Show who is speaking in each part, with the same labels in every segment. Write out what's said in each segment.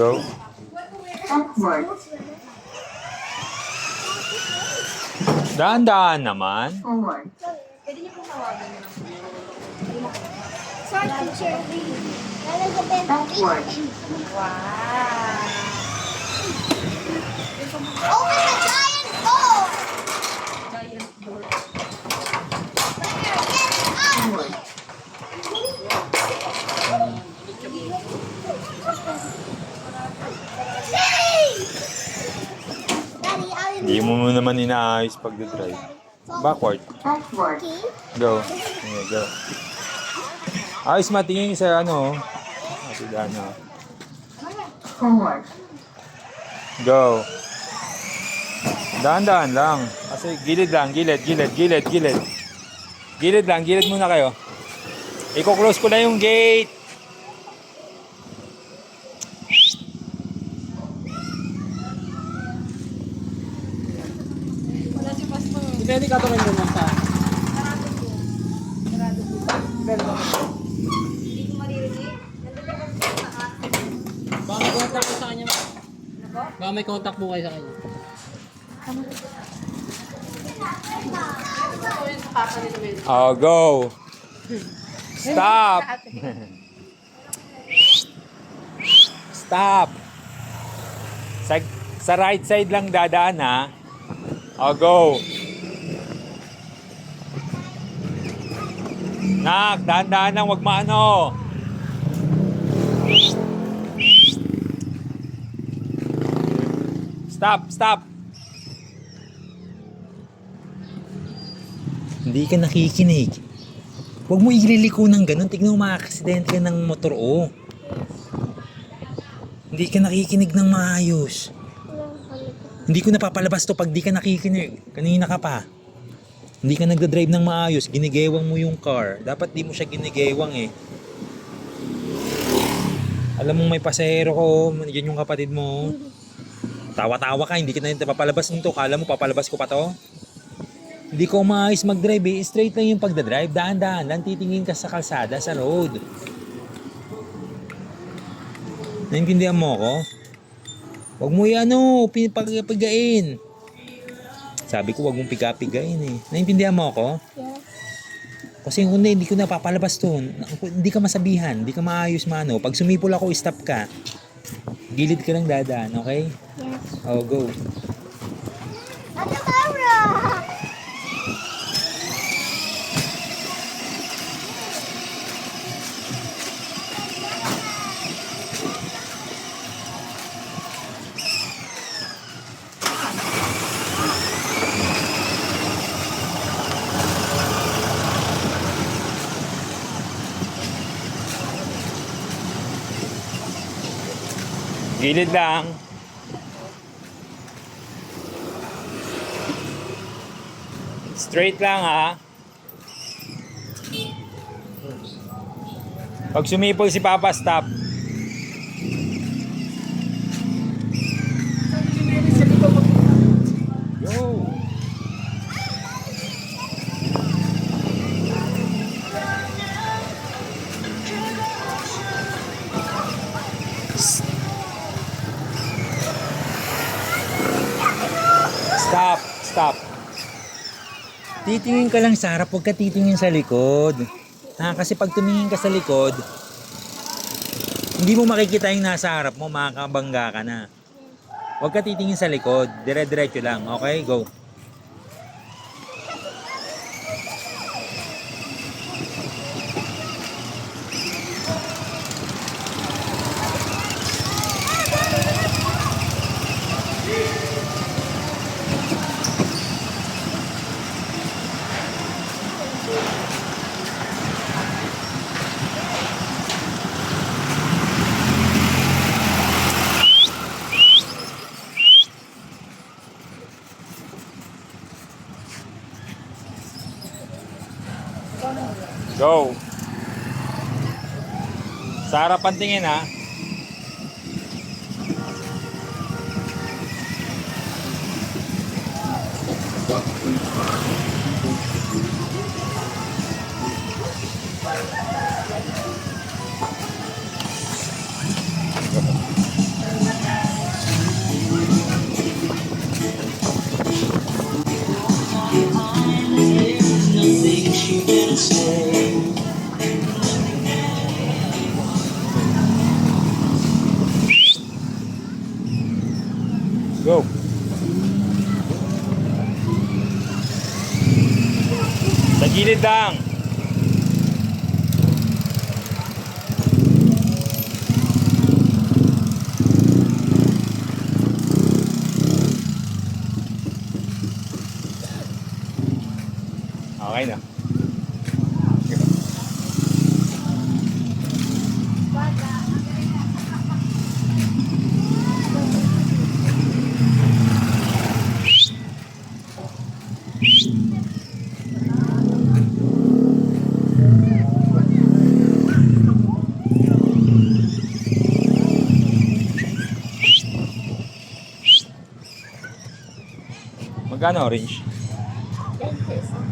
Speaker 1: Go.
Speaker 2: Upward.
Speaker 1: Daan-daan naman.
Speaker 2: Forward.
Speaker 3: Pwede niyo pong tawagan na lang. Sorry, teacher. Lalagyan
Speaker 2: Upward.
Speaker 3: Wow. Oh, my giant ball! Giant ball.
Speaker 2: Forward.
Speaker 1: Hindi mo naman inaayos pag-drive. Backward.
Speaker 2: Backward.
Speaker 1: Go. Yeah, go. Ayos matingin sa ano. Ate Dana.
Speaker 2: Forward.
Speaker 1: Go. Dahan-dahan lang. Kasi gilid lang. Gilid. Gilid lang. Gilid muna kayo. Iko-close ko na yung gate.
Speaker 3: Wala si Pastor.
Speaker 4: Pwede ka tuloy mo sa...
Speaker 3: Sarado po.
Speaker 4: Pwede ka.
Speaker 3: Hindi ko maririnig. Nandun ako sa taas.
Speaker 4: Baka may contact po sa kanya.
Speaker 3: Ano po?
Speaker 4: Baka may contact po kayo sa kanya.
Speaker 1: Oh, go. Stop. Stop. Sa right side lang dadaan ha. Oh, go. Nak, dahan-dahan lang, wag maano. Stop. Hindi ka nakikinig. Huwag mo ililiko ng ganun. Tignan mo makakaksidente ka ng motor, oh. Hindi ka nakikinig ng maayos. Hindi ko napapalabas to pag di ka nakikinig. Kanina ka pa. Hindi ka nagdadrive ng maayos. Ginigewang mo yung car. Dapat di mo siya ginigewang eh. Alam mong may pasahero ko. Yan yung kapatid mo. Tawa-tawa ka. Hindi ka na napapalabas nito. Kala mo papalabas ko pa to? Hindi ko maayos mag-drive eh. Straight lang yung pagdadrive. Daan-daan lang titingin ka sa kalsada, sa road. Naintindihan mo ako? Huwag mo yan pigain. Sabi ko huwag mong piga-pigain eh. Naintindihan mo ako?
Speaker 3: Yes.
Speaker 1: Kasi kung hindi ko napapalabas to. Hindi ka masabihan. Hindi ka maayos mano. Pag sumipol ako, stop ka. Gilid ka lang dadaan, okay?
Speaker 3: Yes.
Speaker 1: Oh, go.
Speaker 3: Ano camera?
Speaker 1: Gilid lang. Straight lang ha. Pag sumipol si Papa, stop. Go. Stop. Titingin ka lang sa harap, huwag ka titingin sa likod. Ha, kasi pag tumingin ka sa likod, hindi mo makikita yung nasa harap mo, makakabangga ka na. Huwag ka titingin sa likod, dire-diretso lang. Okay, go. Go. Sa harapan tingin ha. gilid lang. Okay na. Magkano orange?
Speaker 3: 10 pesos.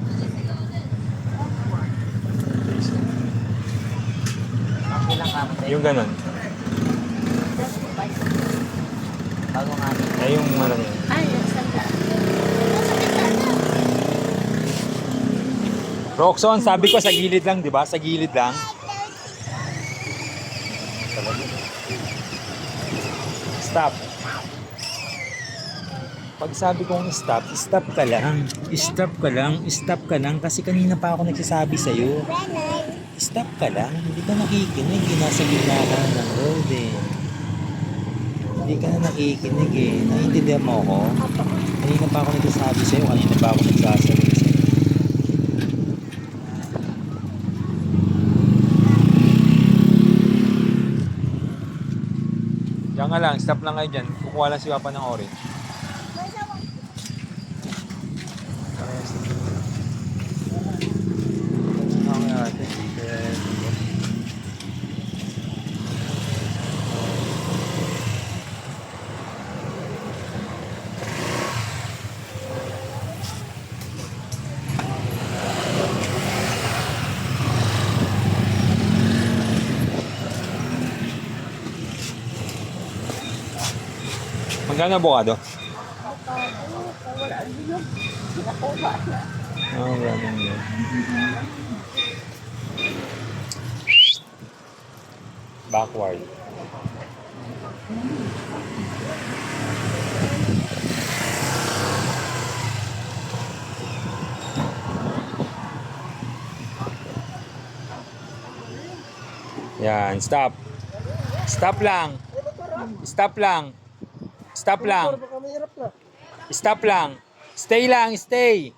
Speaker 1: Yung ganon.
Speaker 3: Just 5.
Speaker 4: Bago nga.
Speaker 1: Ay, yung ano niya.
Speaker 3: Ay, nagsanda.
Speaker 1: Roxon, sabi ko sa gilid lang, di ba? Sa gilid lang. Stop. Pag sabi kong stop, stop ka lang. Stop ka lang, stop ka lang. Kasi kanina pa ako nagsasabi sa'yo. Stop ka lang. Hindi ka nakikinig. Nasa gitna ka na ng road eh. Hindi ka na nakikinig eh. Naiintindihan mo ako? Kanina pa ako nagsasabi sa'yo. Kanina pa ako nagsasabi sa'yo. Diyan nga lang. Stop lang kayo dyan. Kukuha lang si Papa ng orange. Okay, ate. Magkano avocado? Oh, ganun yun. Backward. Yan, stop. Stop lang. Stop lang. Stop lang. Stop lang. Stay lang, stay.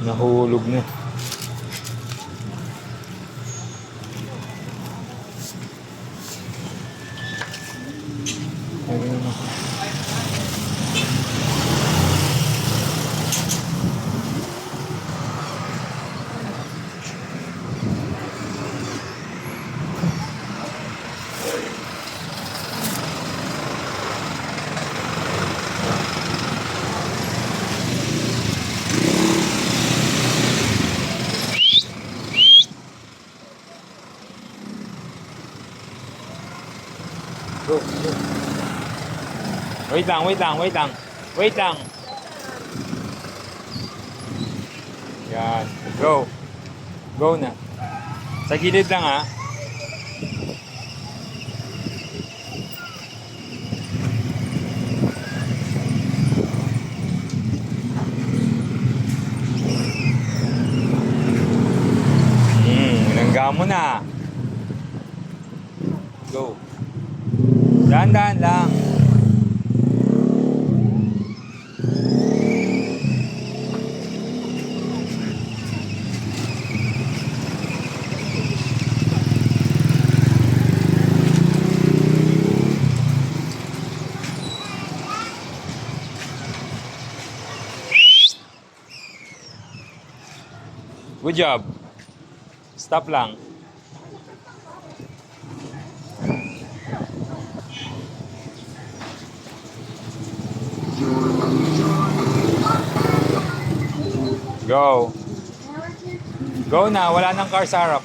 Speaker 1: Nahulog na. Ayun. Go, go. Wait lang, wait lang, wait lang. Wait lang. Yan. Go. Go na. Sa gilid lang ha. Nangga mo na. Go. Dahan-dahan lang. Good job. Stop lang. Go. Go na, wala nang car sa harap.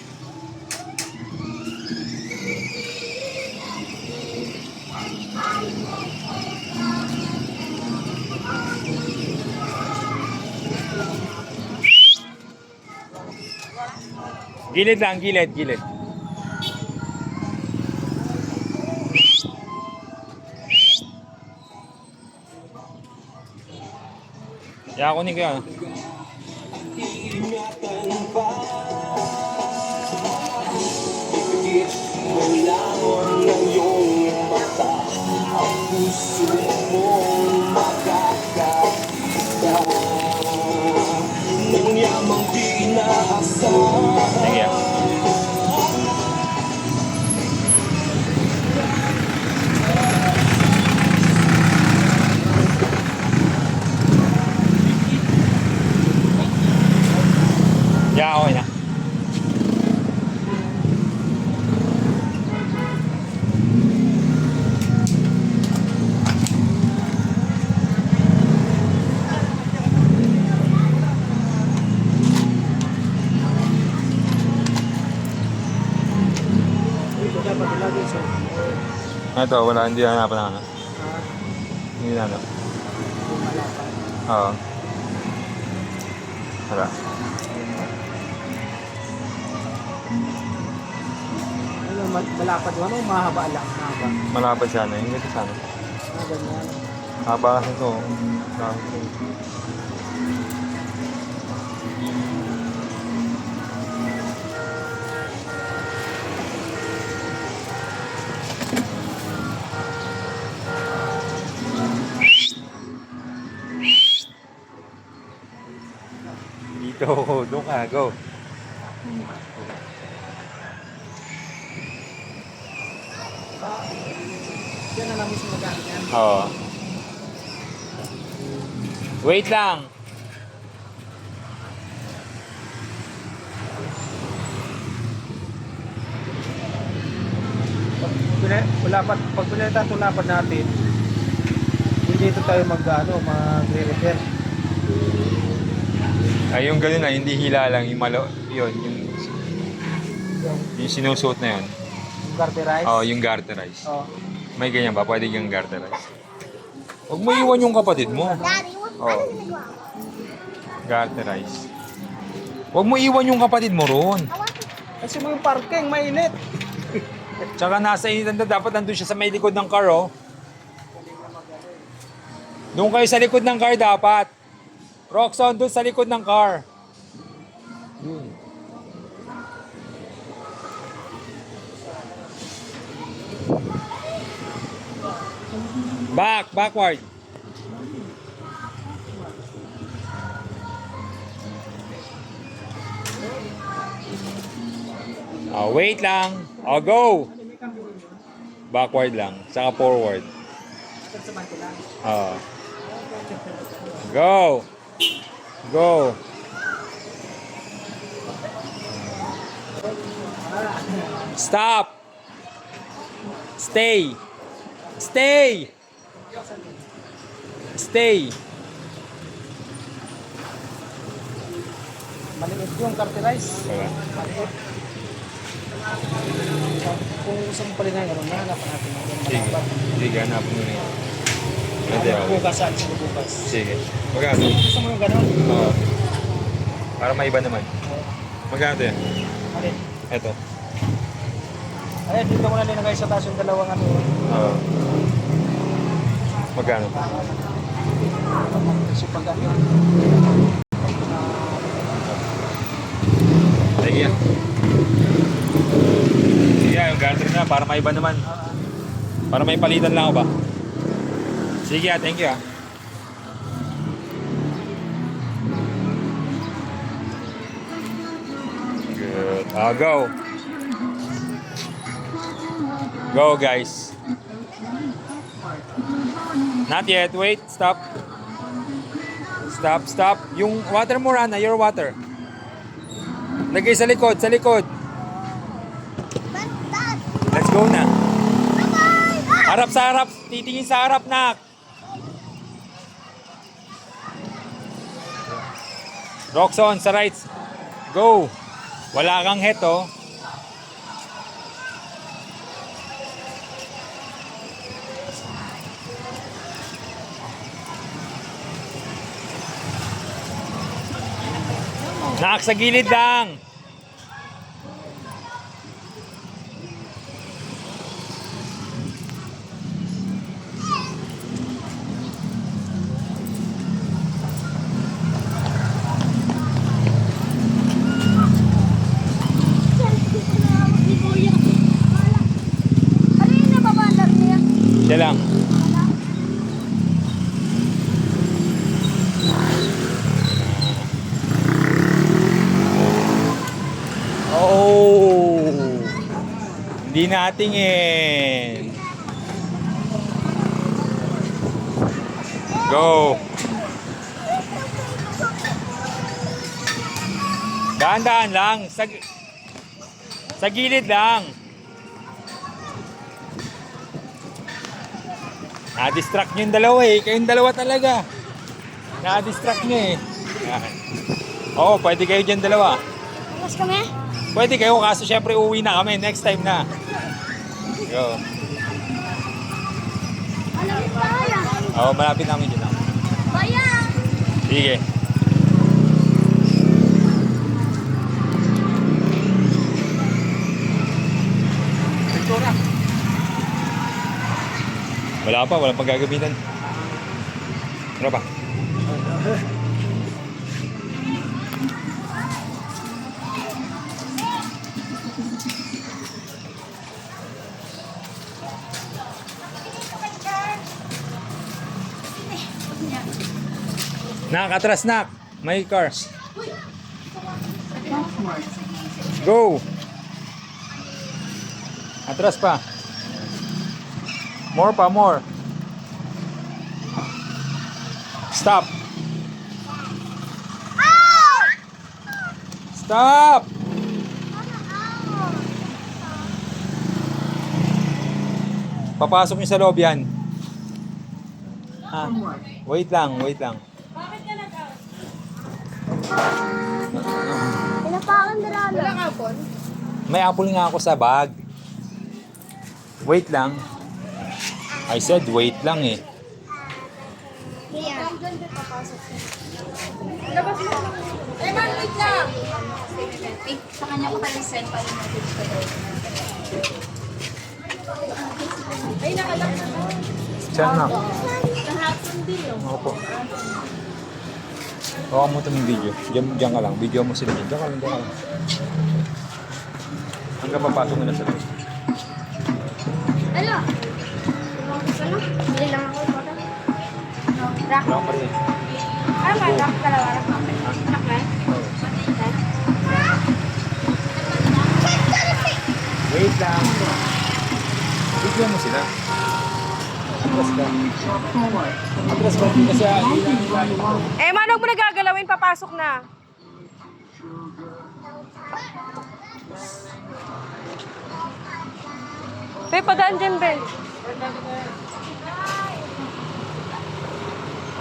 Speaker 1: Gilid lang, gilid, gilid. Ya, kunin ko yan. Sige. Ya, okay na. Ito, wala, hindi hanapan na ano. Hindi na ano. Oo. Wala.
Speaker 5: Malapad mo, ano? Mahaba lang. Mahaba.
Speaker 1: Malapad siya na. Hindi ito sana.
Speaker 5: Ganyan.
Speaker 1: Haba kasi ito. Dito, doon ka, go.
Speaker 5: Yan na namin sa magamit yan.
Speaker 1: Oo. Wait lang.
Speaker 5: Pag pinalitan itong lapad natin, hindi dito tayo mag-repair.
Speaker 1: Ay, yung ganun na, hindi hila lang, yung malo, yun, yung sinusuot na yun.
Speaker 5: Yung garterize.
Speaker 1: Oo, yung garterize.
Speaker 5: Oo.
Speaker 1: May ganyan ba? Pwede yung garterize. Huwag mo iwan yung kapatid mo.
Speaker 3: Daddy,
Speaker 1: Oo. Garterize. Huwag mo iwan yung kapatid mo roon.
Speaker 5: Kasi mo yung parking, mainit.
Speaker 1: Tsaka nasa initan na dapat nandun siya sa may likod ng car, oh. Doon kayo sa likod ng car dapat. Roxanne, doon sa likod ng car. Yun. Backward. Oh, wait lang. Oh, go. Backward lang, saka forward. Oh. Go. Go. Stop. Stay. Stay. Stay.
Speaker 5: Maliit yung garterize.
Speaker 1: Wala.
Speaker 5: Maliit. Kung gusto mo pala ngayon, nahanapan natin.
Speaker 1: Sige. Sige, hanapin mo na yun. Pwede ako.
Speaker 5: Bukas, saan sa bukas.
Speaker 1: Sige. Magkano?
Speaker 5: Gusto mo yung gano'n?
Speaker 1: Oo. Para maiba naman. Magkano ito yan?
Speaker 5: Alin?
Speaker 1: Ito.
Speaker 5: Ayan, dito ko na linagay sa taas yung dalawang ano.
Speaker 1: Oo. Magkano?
Speaker 5: Kasi pag ano.
Speaker 1: Sige yan. Sige yan, yung garter na para maiba naman. Para may palitan lang ako ba? Sige yan, thank you ah. Good. Go. Go guys. Not yet. Wait. Stop. Stop. Stop. Yung water mo, Rana. Your water. Lagay sa likod. Sa likod. Let's go na. Harap sa harap. Titingin sa harap, nak. Roxanne, sa right. Go. Wala kang head, oh. Nak, sa gilid lang. Hindi natingin. Go. Dahan-dahan lang. Sa gilid lang. Na-distract nyo yung dalawa eh. Kayong dalawa talaga. Na-distract nyo eh. Yan. Oo, pwede kayo dyan dalawa.
Speaker 3: Alas kami?
Speaker 1: Pwede kayo, kaso syempre uwi na kami. Next time na. Go.
Speaker 3: Alam mo ba?
Speaker 1: Oo, malapit namin dyan.
Speaker 3: Bayan!
Speaker 1: Sige. Wala pa, walang paggagamitan. Ano pa? Nak, atras nak. May car.
Speaker 2: Southward.
Speaker 1: Go. Atras pa. More pa, more. Stop. Stop. Papasok niyo sa loob yan. Ah,
Speaker 2: Onward.
Speaker 1: wait lang, wait lang.
Speaker 3: Pinapakan na lang. Walang apon?
Speaker 1: May apple nga ako sa bag. Wait lang. I said wait lang eh.
Speaker 3: Yeah. Labas mo. Eh, man, wait lang.
Speaker 6: Wait, sa kanya ko pala send pa yung message ko daw.
Speaker 3: Ay, nakalak na mo.
Speaker 1: Diyan na.
Speaker 3: Kahapon din yun.
Speaker 1: Opo. Hawakan mo itong video. Diyan ka lang. Video mo sila dyan. Diyan ka lang, diyan ka lang. Hanggang papasok mo na sa loob.
Speaker 3: Ano? Ano? Bili lang ako. Rock.
Speaker 1: Wala pa rin.
Speaker 3: Ano ba? Rock kalawa. Rock na. Rock na?
Speaker 1: Wait lang. Video mo sila. Atras ka.
Speaker 2: Forward.
Speaker 1: Atras ka. Kasi
Speaker 7: Eh, manong mo nagagalawin? Papasok na. Tay, padaan dyan, Ben.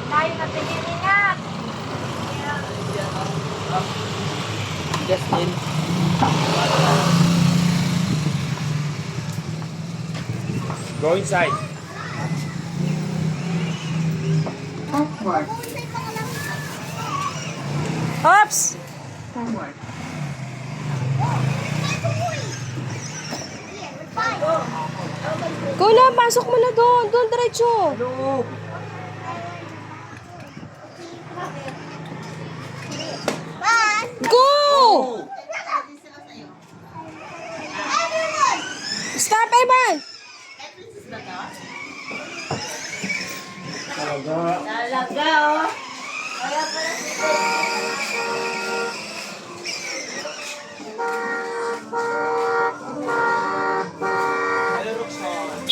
Speaker 3: Tayo na tingin nga.
Speaker 4: Justin.
Speaker 1: go inside.
Speaker 2: Southward.
Speaker 7: Hops!
Speaker 2: Forward.
Speaker 7: Go na, pasok mo na doon. Doon, diretso. Go! Stop, Evan!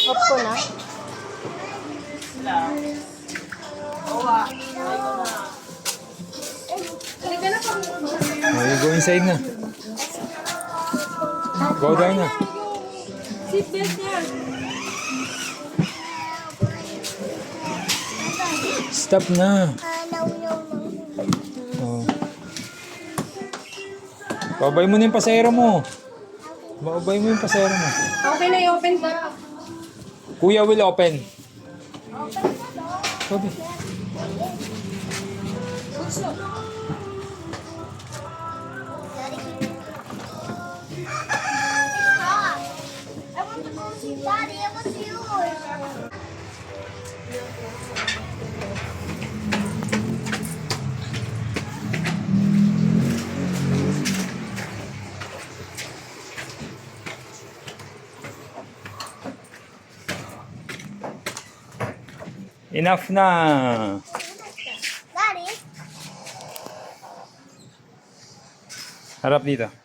Speaker 7: Off ko na.
Speaker 1: Oh, you go inside na. Go down na.
Speaker 7: Seatbelt niya.
Speaker 1: Stop na. Oh. Babay mo na yung pasahero mo. Babay mo yung pasahero mo.
Speaker 7: Okay na, i-open ko.
Speaker 1: Kuya will open. Sabi.
Speaker 3: I want to go see Daddy. I want to see yours.
Speaker 1: Enough na.
Speaker 3: Daddy?
Speaker 1: Harap dito.